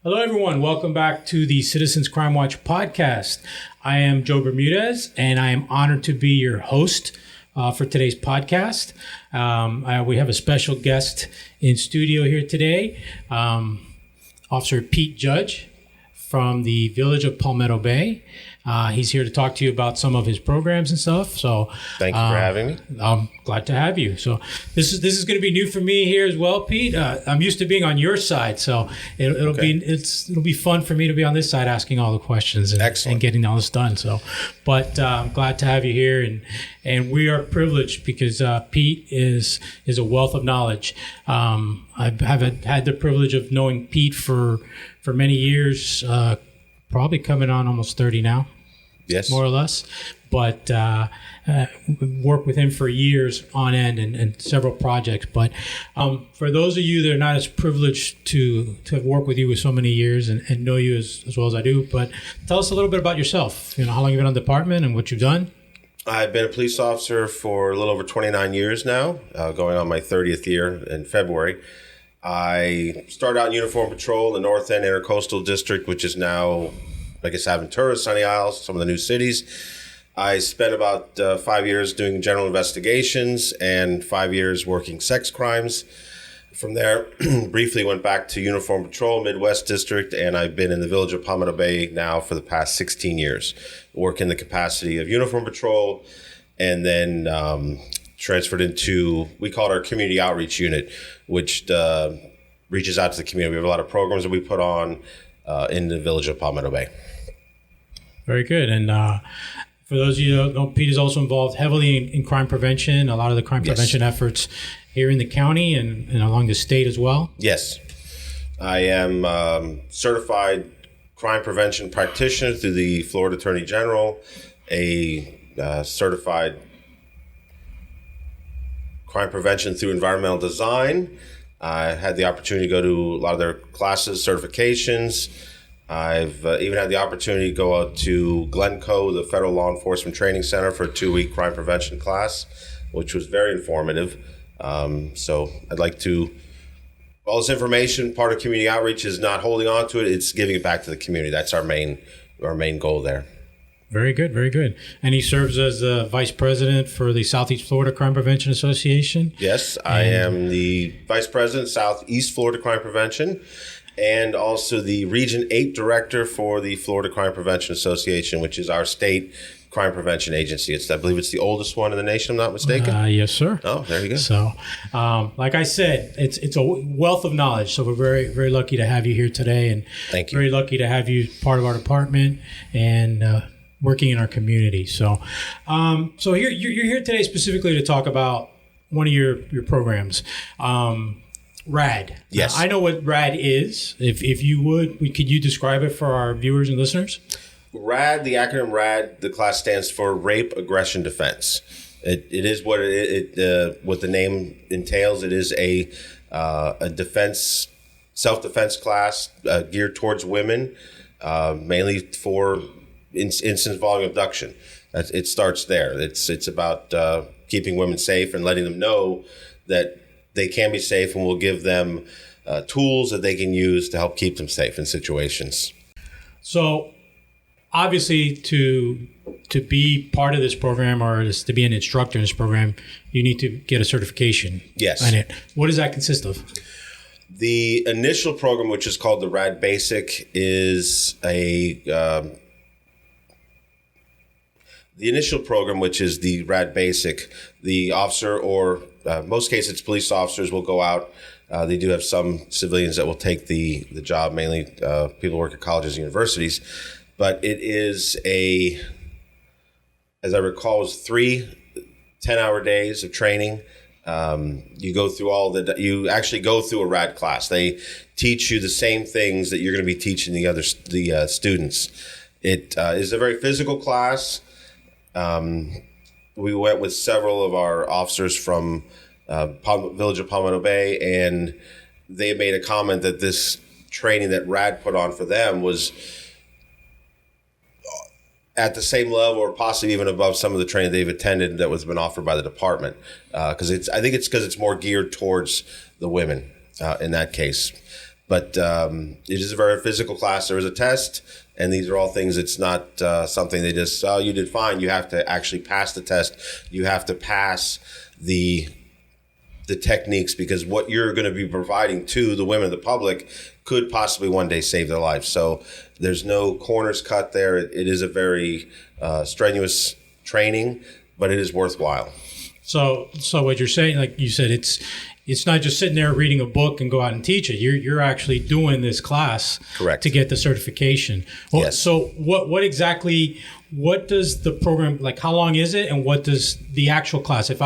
Hello, everyone. Welcome back to the Citizens Crime Watch podcast. I am Joe Bermudez, and I am honored to be your host for today's podcast. We have a special guest in studio here today, Officer Pete Judge from the village of Palmetto Bay. He's here to talk to you about some of his programs and stuff. So thank you for having me. I'm glad to have you. So this is going to be new for me here as well, Pete. I'm used to being on your side, so it'll be fun for me to be on this side asking all the questions and getting all this done. So, but I'm glad to have you here, and we are privileged because Pete is a wealth of knowledge. I've had the privilege of knowing Pete for many years, probably coming on almost 30 now. Yes, more or less, but worked with him for years on end and several projects. But for those of you that are not as privileged to have worked with you with so many years and know you as well as I do, but tell us a little bit about yourself. You know, how long you've been on the department and what you've done. I've been a police officer for a little over 29 years now, going on my 30th year in February. I started out in uniform patrol in the North End Intercoastal District, which is now, I guess, Aventura, Sunny Isles, some of the new cities. I spent about 5 years doing general investigations and 5 years working sex crimes. From there, briefly went back to uniform patrol, Midwest District, and I've been in the village of Palmetto Bay now for the past 16 years, work in the capacity of uniform patrol, and then transferred into, we call it our community outreach unit, which reaches out to the community. We have a lot of programs that we put on in the village of Palmetto Bay. Very good. And for those of you who don't know, Pete is also involved heavily in crime prevention, a lot of the crime prevention efforts here in the county and along the state as well. Yes. I am certified crime prevention practitioner through the Florida Attorney General, a certified crime prevention through environmental design. I had the opportunity to go to a lot of their classes, certifications. I've even had the opportunity to go out to Glencoe, the Federal Law Enforcement Training Center, for a 2-week crime prevention class, which was very informative. So I'd like to, all this information, part of community outreach is not holding on to it, it's giving it back to the community. That's our main goal there. Very good, very good. And he serves as the vice president for the Southeast Florida Crime Prevention Association. Yes, I am the vice president, Southeast Florida Crime Prevention, and also the Region 8 director for the Florida Crime Prevention Association, which is our state crime prevention agency. I believe it's the oldest one in the nation, I'm not mistaken. Yes, sir. Oh, there you go. So, like I said, it's a wealth of knowledge. So we're very, very lucky to have you here today, and thank you. Very lucky to have you part of our department and working in our community. So, so you're here today specifically to talk about one of your programs, RAD. Yes. I know what RAD is. If you would, could you describe it for our viewers and listeners? RAD, the acronym RAD, the class stands for Rape, Aggression, Defense. It is what what the name entails. It is a defense, self-defense class geared towards women, mainly for incidents involving abduction. It starts there. It's about keeping women safe and letting them know that they can be safe, and we'll give them tools that they can use to help keep them safe in situations. So, obviously, to be part of this program or to be an instructor in this program, you need to get a certification. Yes. On it. What does that consist of? The initial program, which is called the RAD Basic, is the initial program, which is the RAD Basic. The officer, or most cases it's police officers, will go out. They do have some civilians that will take the job, mainly people who work at colleges and universities. But it is as I recall, it was 3 10-hour days of training. You go through you actually go through a RAD class. They teach you the same things that you're going to be teaching the students. It is a very physical class. We went with several of our officers from village of Palmetto Bay, and they made a comment that this training that RAD put on for them was at the same level or possibly even above some of the training they've attended that was been offered by the department. I think it's because it's more geared towards the women in that case. But it is a very physical class. There is a test, and these are all things. It's not something they just, oh, you did fine. You have to actually pass the test. You have to pass the techniques, because what you're going to be providing to the women, the public, could possibly one day save their life. So there's no corners cut there. It is a very strenuous training, but it is worthwhile. So what you're saying, like you said, it's not just sitting there reading a book and go out and teach it. You're actually doing this class, correct, to get the certification. Well, yes. So what exactly, what does the program, like how long is it, and what does the actual class, if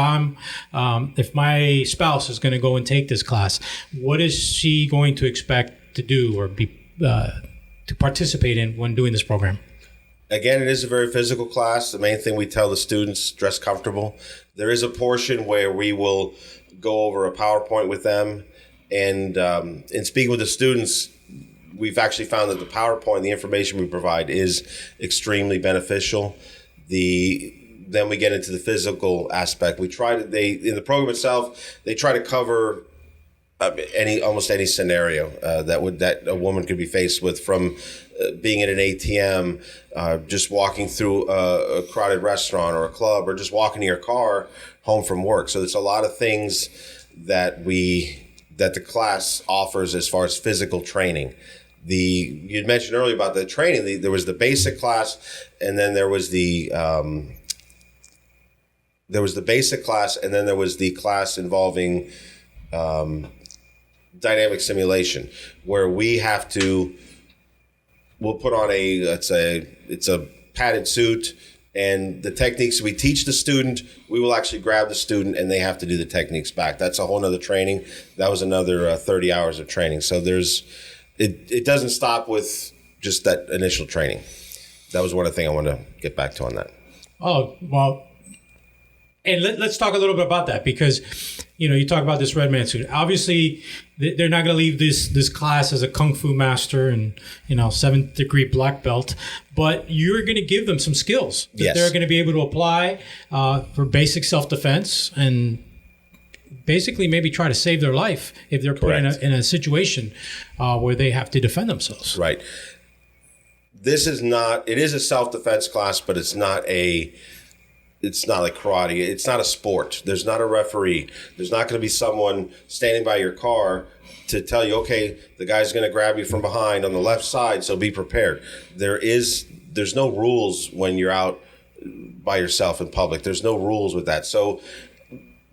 my spouse is going to go and take this class, what is she going to expect to do or be to participate in when doing this program? Again, it is a very physical class. The main thing we tell the students, dress comfortable. There is a portion where we will go over a PowerPoint with them. And in speaking with the students, we've actually found that the PowerPoint, the information we provide, is extremely beneficial. Then we get into the physical aspect. In the program itself, they try to cover almost any scenario that a woman could be faced with, from being in an ATM, just walking through a crowded restaurant or a club, or just walking to your car home from work. So there's a lot of things that the class offers as far as physical training. You'd mentioned earlier about the training. There was the basic class, and then there was the basic class, and then there was the class involving dynamic simulation, where we'll put on it's a padded suit, and the techniques we teach the student, we will actually grab the student and they have to do the techniques back. That's a whole nother training. That was another 30 hours of training. So it doesn't stop with just that initial training. That was one of the things I want to get back to on that. Oh, well, and let's talk a little bit about that, because, you talk about this Red Man suit. Obviously, they're not going to leave this class as a Kung Fu master and, 7th degree black belt, but you're going to give them some skills that yes. they're going to be able to apply for basic self-defense, and basically maybe try to save their life if they're put in a situation where they have to defend themselves. Right. It is a self-defense class, but it's not like karate. It's not a sport. There's not a referee. There's not going to be someone standing by your car to tell you, okay, the guy's going to grab you from behind on the left side, so be prepared. There's no rules when you're out by yourself in public. There's no rules with that. So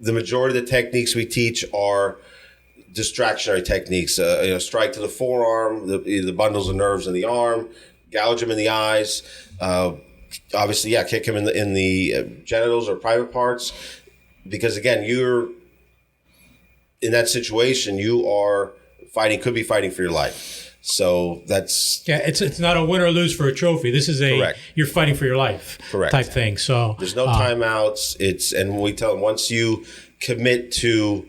the majority of the techniques we teach are distractionary techniques. Strike to the forearm, the bundles of nerves in the arm, gouge him in the eyes, obviously, kick him in the genitals or private parts, because again, you're in that situation. You are could be fighting for your life. So that's it's not a win or lose for a trophy. This is you're fighting for your life type thing. So there's no timeouts. And we tell them, once you commit to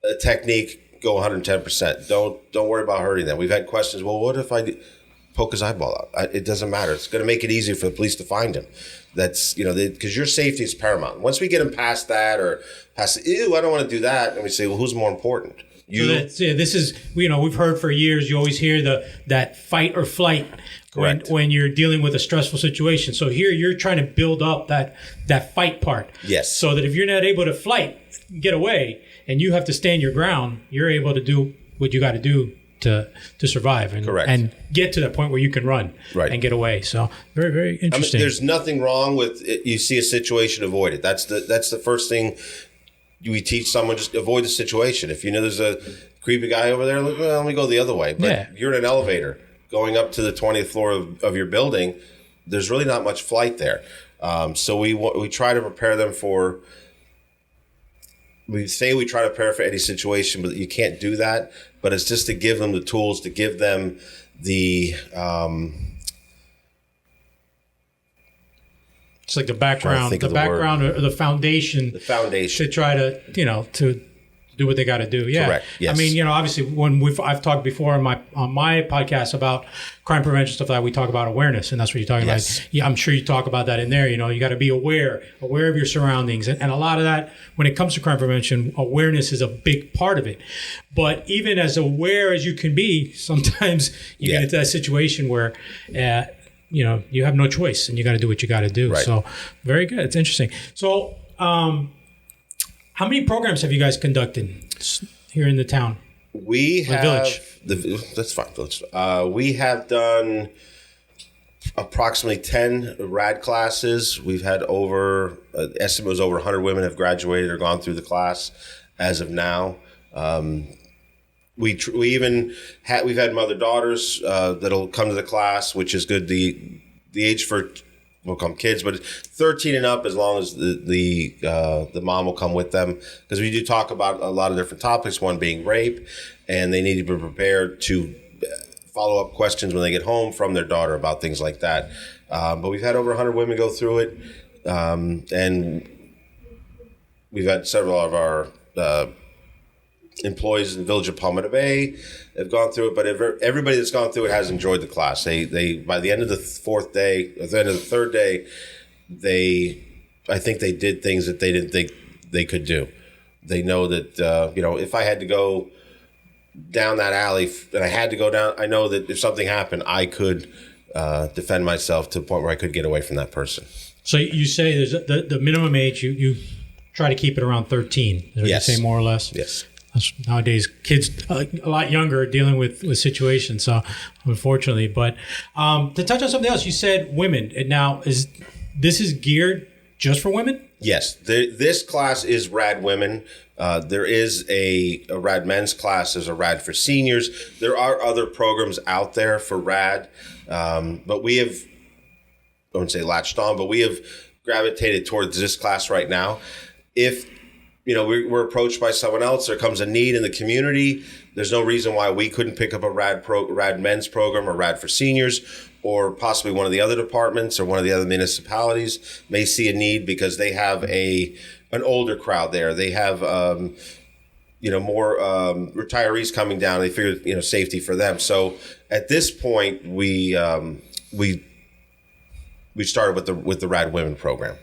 a technique, go 110%. Don't worry about hurting them. We've had questions. Well, what if I poke his eyeball out? It doesn't matter. It's going to make it easier for the police to find him. That's, because your safety is paramount. Once we get him past that, or past, ew, I don't want to do that, and we say, well, who's more important? You. So this is, we've heard for years, you always hear that fight or flight when you're dealing with a stressful situation. So here you're trying to build up that fight part. Yes. So that if you're not able to get away, and you have to stand your ground, you're able to do what you got to do to survive and get to that point where you can run and get away. So very, very interesting. There's nothing wrong with it. You see a situation, avoid it. That's the first thing we teach someone. Just avoid the situation. If you know there's a creepy guy over there, let me go the other way. But you're in an elevator going up to the 20th floor of your building. There's really not much flight there. So we try to prepare them for. We try to prepare for any situation, but you can't do that. But it's just to give them the tools, to give them the it's like the background or the foundation. The foundation to try to to do what they got to do. Yeah. Correct. Yes. I mean, obviously when I've talked before on my podcast about crime prevention stuff, that we talk about awareness, and that's what you're talking about. Yeah, I'm sure you talk about that in there. You got to be aware of your surroundings, and a lot of that when it comes to crime prevention, awareness is a big part of it. But even as aware as you can be, sometimes you get into that situation where you have no choice and you got to do what you got to do. Right. So very good. It's interesting. So how many programs have you guys conducted here in the town? We have that's fine. We have done approximately 10 RAD classes. We've had estimate was over 100 women have graduated or gone through the class as of now. We've had mother daughters that'll come to the class, which is good. The age for will come kids, but 13 and up, as long as the mom will come with them, because we do talk about a lot of different topics. One being rape, and they need to be prepared to follow up questions when they get home from their daughter about things like that. But we've had over 100 women go through it, and we've had several of our employees in the village of Palmetto Bay have gone through it, but everybody that's gone through it has enjoyed the class. They by the end of the third day, I think they did things that they didn't think they could do. They know that if I had to go down that alley and I had to go down, I know that if something happened, I could defend myself to the point where I could get away from that person. So you say there's the minimum age, you try to keep it around 13. Yes. You say more or less? Yes. Nowadays, kids a lot younger are dealing with situations, so unfortunately. But to touch on something else, you said women. And now, this is geared just for women? Yes. This class is RAD Women. There is a RAD Men's class. There's a RAD for seniors. There are other programs out there for RAD, but we have, I wouldn't say latched on, but we have gravitated towards this class right now. If we're approached by someone else, there comes a need in the community, there's no reason why we couldn't pick up a RAD Men's program or RAD for seniors, or possibly one of the other departments or one of the other municipalities may see a need because they have an older crowd there. They have more retirees coming down. They figure safety for them. So at this point, we started with the RAD Women program.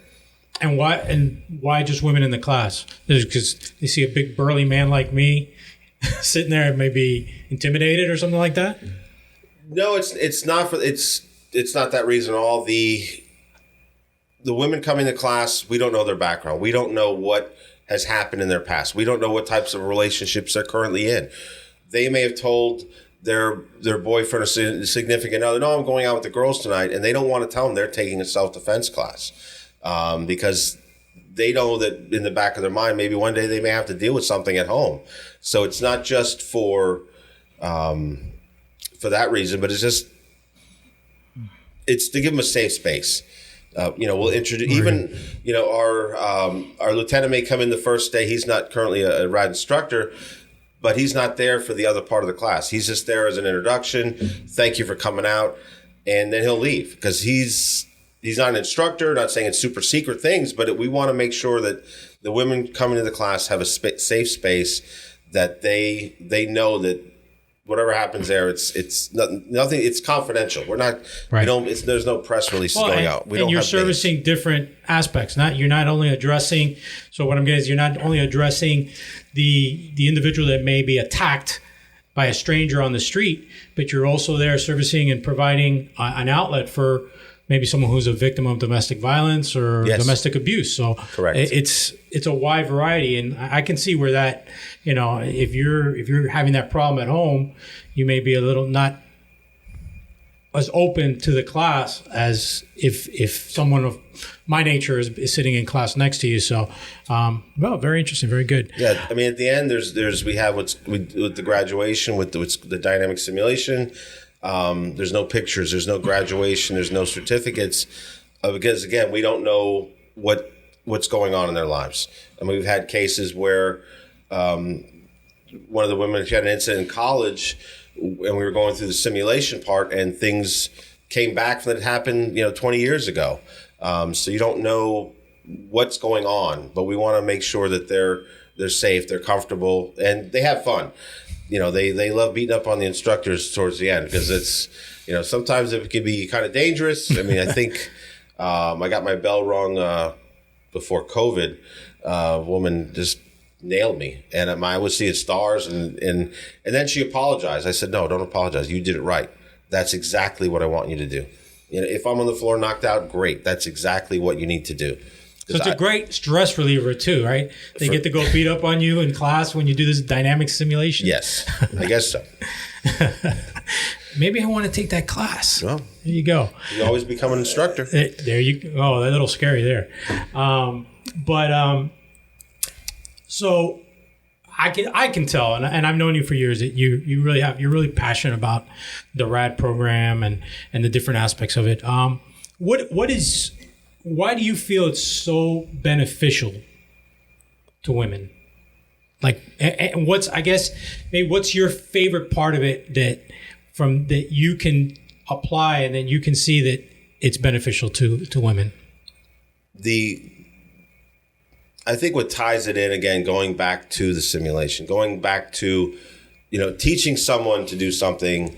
And why just women in the class? Because they see a big burly man like me sitting there and maybe intimidated or something like that? No, it's not that reason at all. The women coming to class, we don't know their background. We don't know what has happened in their past. We don't know what types of relationships they're currently in. They may have told their boyfriend or significant other, "No, I'm going out with the girls tonight," and they don't want to tell them they're taking a self-defense class. Because they know that in the back of their mind, maybe one day they may have to deal with something at home. So it's not just for that reason, but it's to give them a safe space. We'll introduce our lieutenant may come in the first day. He's not currently a RAD instructor, but he's not there for the other part of the class. He's just there as an introduction. Thank you for coming out, and then he'll leave because he's not an instructor, not saying it's super secret things, but we want to make sure that the women coming to the class have a safe space, that they know that whatever happens there, it's nothing. It's confidential. We're not. Right. There's no press releases going out. And you're servicing different aspects. You're not only addressing. So what I'm getting is you're not only addressing the individual that may be attacked by a stranger on the street, but you're also there servicing and providing an outlet for maybe someone who's a victim of domestic violence or domestic abuse. So correct. It's a wide variety, and I can see where that, if you're having that problem at home, you may be a little not as open to the class as if someone of my nature is sitting in class next to you. So, very interesting, very good. Yeah, I mean, at the end, we have with the graduation with the dynamic simulation. There's no pictures, there's no graduation, there's no certificates, because again, we don't know what's going on in their lives. I mean, we've had cases where one of the women, she had an incident in college, and we were going through the simulation part, and things came back from that happened 20 years ago. So you don't know what's going on, but we want to make sure that they're they're safe, they're comfortable, and they have fun. They love beating up on the instructors towards the end because it's, sometimes it can be kind of dangerous. I mean, I think I got my bell rung before COVID. A woman just nailed me, and I was seeing stars, and then she apologized. I said, no, don't apologize. You did it right. That's exactly what I want you to do. If I'm on the floor knocked out, great. That's exactly what you need to do. So it's a great stress reliever too, right? They get to go beat up on you in class when you do this dynamic simulation. Yes, I guess so. Maybe I want to take that class. Well, there you go. You always become an instructor. There you go. Oh, that little scary there. So I can tell, and I've known you for years, that you're really passionate about the RAD program and the different aspects of it. Why do you feel it's so beneficial to women? Like, and what's your favorite part of it that you can apply and then you can see that it's beneficial to women? I think what ties it in, again, going back to the simulation, going back to, teaching someone to do something,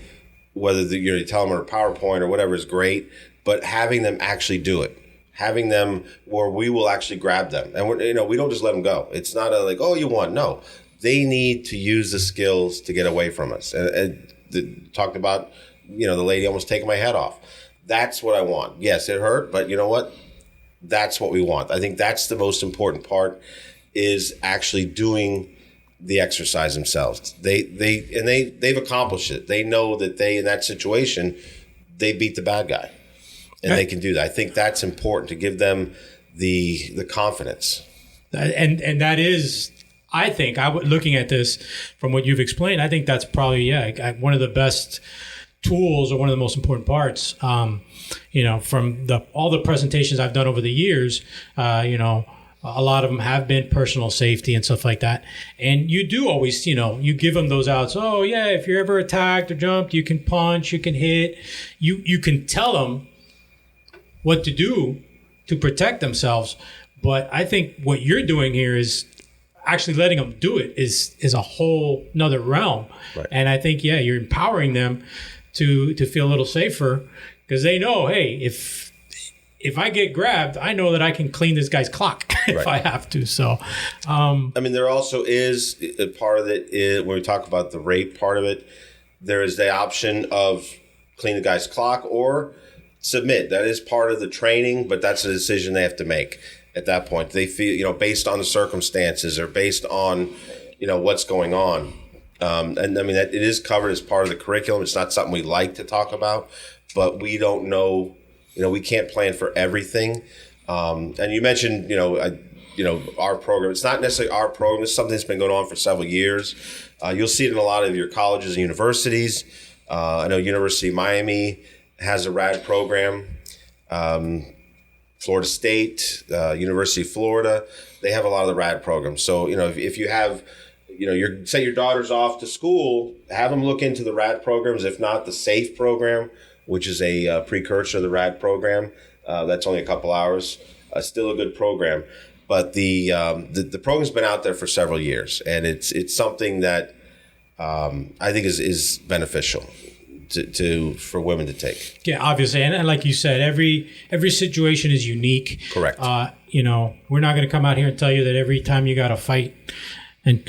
whether you tell them on a PowerPoint or whatever is great, but having them actually do it. Having them where we will actually grab them. And we don't just let them go. It's not oh, you won. No, they need to use the skills to get away from us. And talked about, the lady almost taking my head off. That's what I want. Yes, it hurt, but you know what? That's what we want. I think that's the most important part, is actually doing the exercise themselves. They've accomplished it. They know that in that situation, they beat the bad guy. And they can do that. I think that's important, to give them the confidence. And that is, I think, looking at this from what you've explained, I think that's probably, one of the best tools, or one of the most important parts. From all the presentations I've done over the years, a lot of them have been personal safety and stuff like that. And you do always, you give them those outs. Oh yeah, if you're ever attacked or jumped, you can punch, you can hit. You can tell them what to do to protect themselves. But I think what you're doing here is actually letting them do it is a whole nother realm. Right. And I think, you're empowering them to feel a little safer, because they know, hey, if I get grabbed, I know that I can clean this guy's clock if I have to. So, there also is a part of it when we talk about the rape part of it, there is the option of clean the guy's clock or submit. That is part of the training, but that's a decision they have to make at that point. They feel, based on the circumstances or based on, what's going on. That it is covered as part of the curriculum. It's not something we like to talk about, but we don't know, we can't plan for everything. And you mentioned, our program. It's not necessarily our program. It's something that's been going on for several years. You'll see it in a lot of your colleges and universities. I know University of Miami has a RAD program. Florida State, University of Florida, they have a lot of the RAD programs. So, if you have, say your daughter's off to school, have them look into the RAD programs. If not, the SAFE program, which is a precursor to the RAD program. That's only a couple hours. Still a good program. But the program's been out there for several years, and it's something that I think is beneficial for women to take. Yeah, obviously, and like you said, every situation is unique. Correct. We're not going to come out here and tell you that every time you got to fight and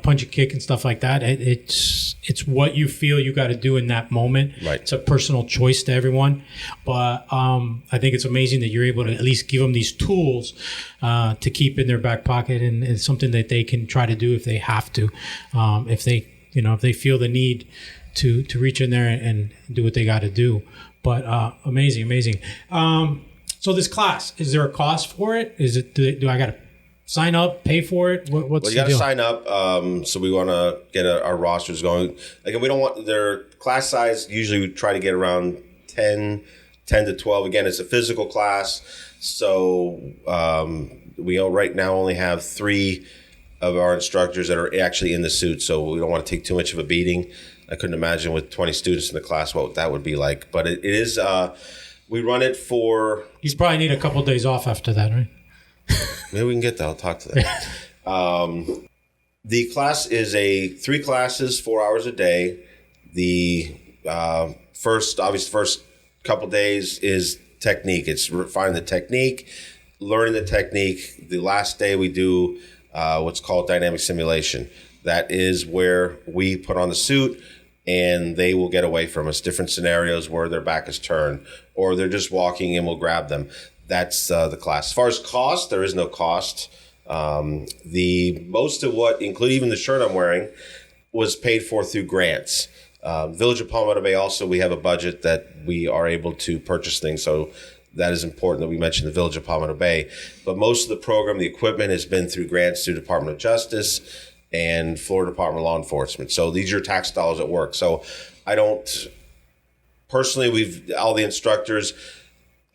punch a kick and stuff like that. It's what you feel you got to do in that moment. Right. It's a personal choice to everyone, but I think it's amazing that you're able to at least give them these tools to keep in their back pocket, and it's something that they can try to do if they have to, if they feel the need to reach in there and do what they got to do. But amazing. So this class, is there a cost for it? Is it? Do I got to sign up, pay for it? What's you got to sign up. So we want to get our rosters going. Again, we don't want their class size. Usually we try to get around 10 to 12. Again, it's a physical class. So we right now only have 3 of our instructors that are actually in the suit. So we don't want to take too much of a beating. I couldn't imagine with 20 students in the class what that would be like. But it is, we run it for... You probably need a couple of days off after that, right? Maybe we can get that. I'll talk to them. The class is 3 classes, 4 hours a day. The first couple days is technique. It's refining the technique, learning the technique. The last day we do what's called dynamic simulation. That is where we put on the suit and they will get away from us. Different scenarios where their back is turned or they're just walking and we'll grab them. That's the class. As far as cost, there is no cost. The most of what, including even the shirt I'm wearing, was paid for through grants. Village of Palmetto Bay also, we have a budget that we are able to purchase things. So that is important that we mention the Village of Palmetto Bay. But most of the program, the equipment has been through grants through Department of Justice and Florida Department of Law Enforcement. So these are your tax dollars at work. So I don't, personally, all the instructors,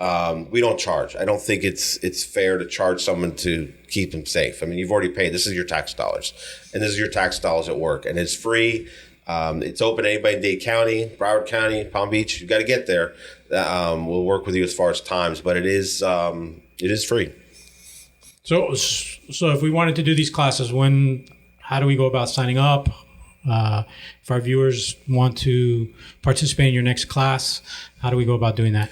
we don't charge. I don't think it's fair to charge someone to keep them safe. I mean, you've already paid. This is your tax dollars. And this is your tax dollars at work. And it's free. It's open to anybody in Dade County, Broward County, Palm Beach. You got to get there. We'll work with you as far as times, but it is free. So if we wanted to do these classes, how do we go about signing up? If our viewers want to participate in your next class, how do we go about doing that?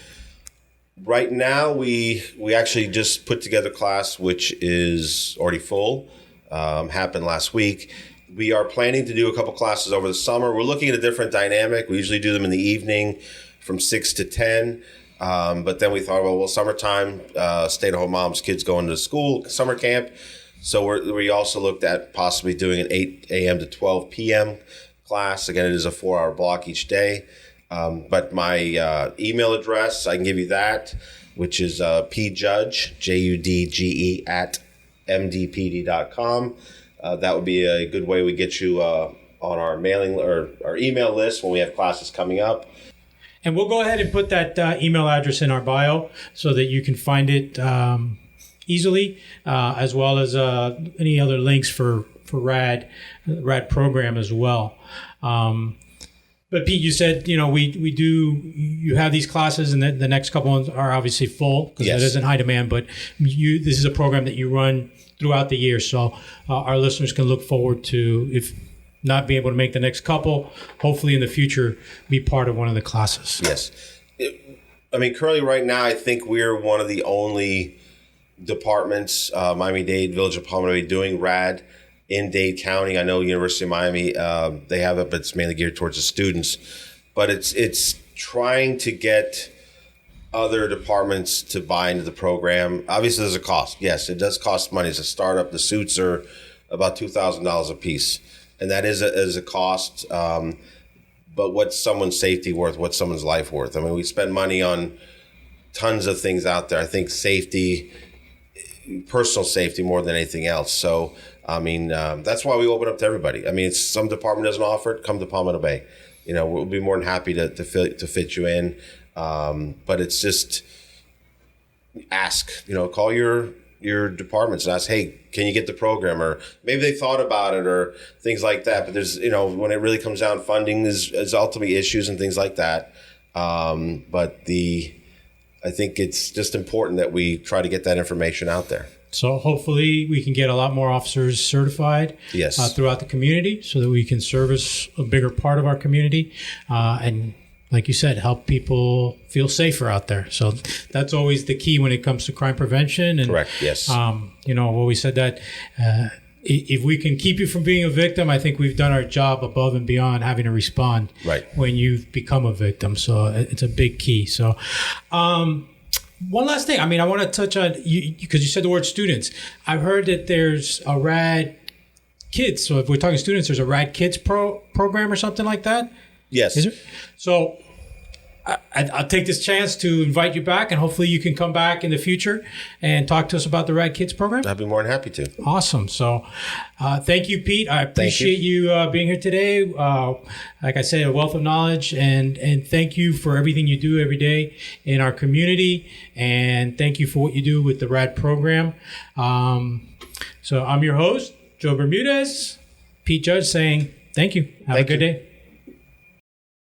Right now, we actually just put together a class which is already full. Happened last week. We are planning to do a couple classes over the summer. We're looking at a different dynamic. We usually do them in the evening from 6 to 10. But then we thought, well, summertime, stay-at-home moms, kids going to school, summer camp. So we also looked at possibly doing an 8 a.m. to 12 p.m. class. Again, it is a 4-hour block each day. But my email address, I can give you that, which is pjudge, JUDGE, @mdpd.com. That would be a good way we get you on our mailing or our email list when we have classes coming up. And we'll go ahead and put that email address in our bio so that you can find it easily, as well as any other links for RAD program as well. But Pete, you said, you have these classes and the next couple ones are obviously full because Yes. it isn't high demand, but this is a program that you run throughout the year. So our listeners can look forward to, if not be able to make the next couple, hopefully in the future, be part of one of the classes. Yes. Currently right now, I think we're one of the only departments, Miami-Dade, Village of Palmetto Bay, doing RAD in Dade County. I know University of Miami, they have it, but it's mainly geared towards the students. But it's trying to get other departments to buy into the program. Obviously, there's a cost. Yes, it does cost money. As a startup, the suits are about $2,000 a piece. And that is a cost. But what's someone's safety worth? What's someone's life worth? I mean, we spend money on tons of things out there. I think safety, personal safety more than anything else. So, that's why we open up to everybody. Some department doesn't offer it, come to Palmetto Bay. We'll be more than happy to fit you in. But it's just ask, call your departments and ask, hey, can you get the program? Or maybe they thought about it or things like that. But there's, when it really comes down, funding is ultimately issues and things like that. But I think it's just important that we try to get that information out there. So hopefully we can get a lot more officers certified throughout the community so that we can service a bigger part of our community. And like you said, help people feel safer out there. So that's always the key when it comes to crime prevention. And, correct, yes. I've always said that if we can keep you from being a victim, I think we've done our job above and beyond having to respond when you've become a victim. So it's a big key. So one last thing. I want to touch on, because you said the word students. I've heard that there's a RAD Kids. So if we're talking students, there's a RAD Kids program or something like that? Yes. Is there? So I'll take this chance to invite you back, and hopefully you can come back in the future and talk to us about the RAD Kids program. I'd be more than happy to. Awesome. So thank you, Pete. I appreciate you being here today. Like I said, a wealth of knowledge, and thank you for everything you do every day in our community, and thank you for what you do with the RAD program. So I'm your host, Joe Bermudez. Pete Judge saying thank you. Have a good day.